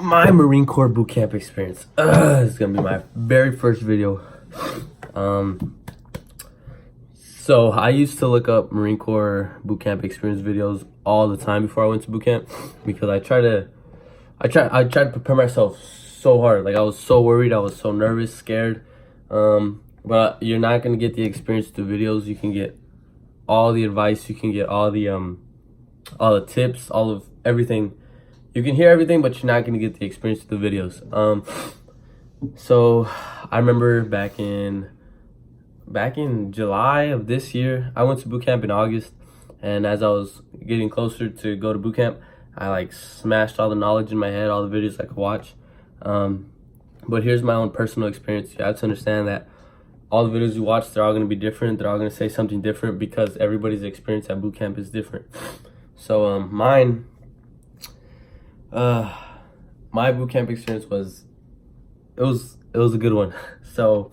my Marine Corps boot camp experience. It's gonna be my very first video. So I used to look up Marine Corps boot camp experience videos all the time before I went to boot camp because I tried to prepare myself so hard. Like I was so worried, I was so nervous, scared. But you're not gonna get the experience through videos. You can get all the advice, you can get all the tips, all of everything. You can hear everything, but you're not going to get the experience of the videos. So I remember back in July of this year, I went to boot camp in August, and as I was getting closer to go to boot camp, I like smashed all the knowledge in my head, all the videos I could watch. But here's my own personal experience. You have to understand that all the videos you watch, they're all going to be different. They're all going to say something different because everybody's experience at boot camp is different. So my boot camp experience was a good one. So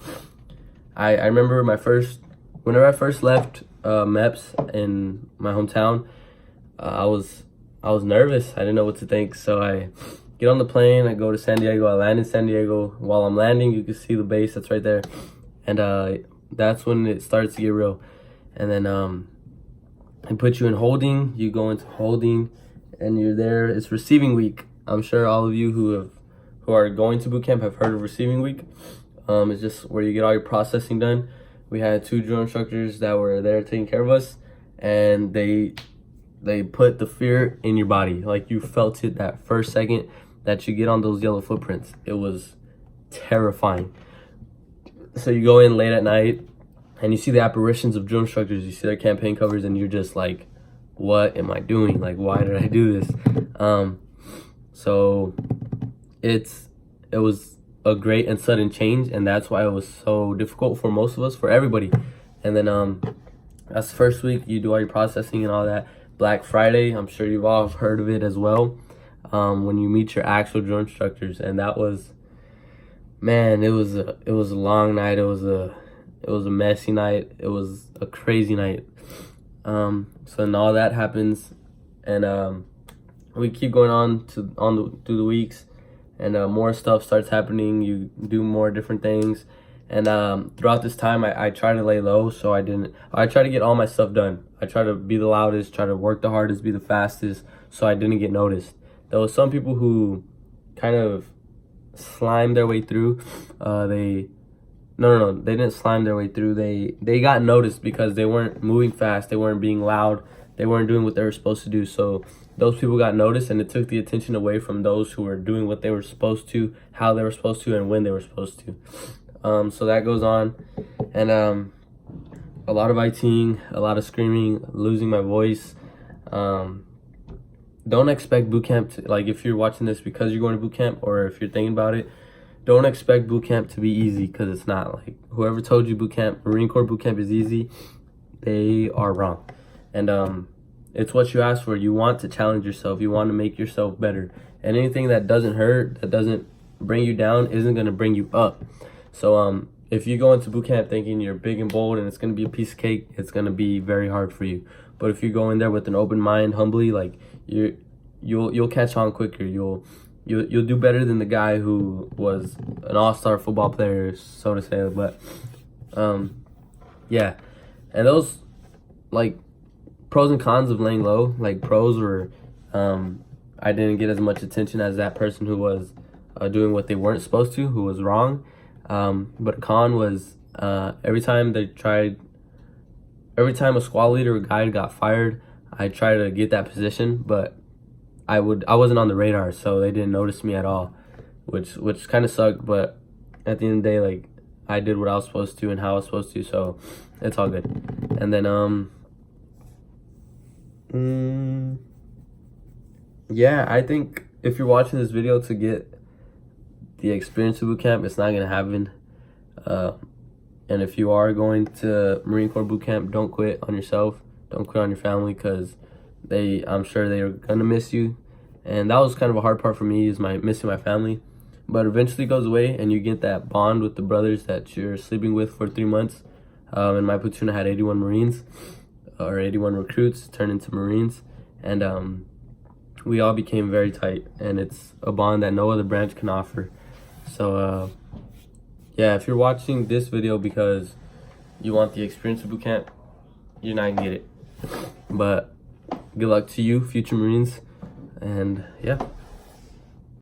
I remember whenever I first left MEPS in my hometown, I was nervous. I didn't know what to think. So I get on the plane, I go to San Diego, I land in San Diego. While I'm landing, you can see the base that's right there. And that's when it starts to get real. And then they put you in holding, you go into holding, and you're there. It's receiving week. I'm sure all of you who are going to boot camp have heard of receiving week. It's just where you get all your processing done. We had 2 drill instructors that were there taking care of us, and they put the fear in your body. Like you felt it that first second that you get on those yellow footprints. It was terrifying. So you go in late at night and you see the apparitions of drill instructors. You see their campaign covers and you're just like, what am I doing? Like, why did I do this? So it was a great and sudden change, and that's why it was so difficult for most of us, for everybody. And then that's the first week. You do all your processing and all that. Black Friday, I'm sure you've all heard of it as well, when you meet your actual drill instructors. And that was, man, it was a long night. It was a messy night. It was a crazy night. So then all that happens, and we keep going on through the weeks, and more stuff starts happening. You do more different things, and throughout this time, I try to lay low. So I try to get all my stuff done. I try to be the loudest, try to work the hardest, be the fastest, so I didn't get noticed. There was some people who kind of slimed their way through. They didn't slime their way through. They got noticed because they weren't moving fast, they weren't being loud, they weren't doing what they were supposed to do. So those people got noticed, and it took the attention away from those who were doing what they were supposed to, how they were supposed to, and when they were supposed to. So that goes on, and a lot of ITing, a lot of screaming, losing my voice. Don't expect boot camp to, like, if you're watching this because you're going to boot camp, or if you're thinking about it, don't expect boot camp to be easy, because it's not. Like, whoever told you Marine Corps boot camp is easy, they are wrong. And it's what you ask for. You want to challenge yourself. You want to make yourself better. And anything that doesn't hurt, that doesn't bring you down, isn't going to bring you up. So if you go into boot camp thinking you're big and bold and it's going to be a piece of cake, it's going to be very hard for you. But if you go in there with an open mind, humbly, like, you'll catch on quicker. You'll do better than the guy who was an all-star football player, so to say. But yeah, and those, like, pros and cons of laying low. Like, pros were I didn't get as much attention as that person who was doing what they weren't supposed to, who was wrong. But a con was every time a squad leader or guide got fired, I tried to get that position, but I wasn't on the radar, so they didn't notice me at all, which kind of sucked. But at the end of the day, like, I did what I was supposed to and how I was supposed to, so it's all good. And then yeah, I think if you're watching this video to get the experience of boot camp, it's not gonna happen. And if you are going to Marine Corps boot camp, don't quit on yourself, don't quit on your family, because I'm sure they are gonna miss you. And that was kind of a hard part for me, is missing my family. But eventually it goes away, and you get that bond with the brothers that you're sleeping with for 3 months. In my platoon, I had 81 Marines, or 81 recruits turned into Marines, and we all became very tight, and it's a bond that no other branch can offer. So yeah, if you're watching this video because you want the experience of boot camp, you're not gonna get it. But good luck to you, future Marines, and yeah.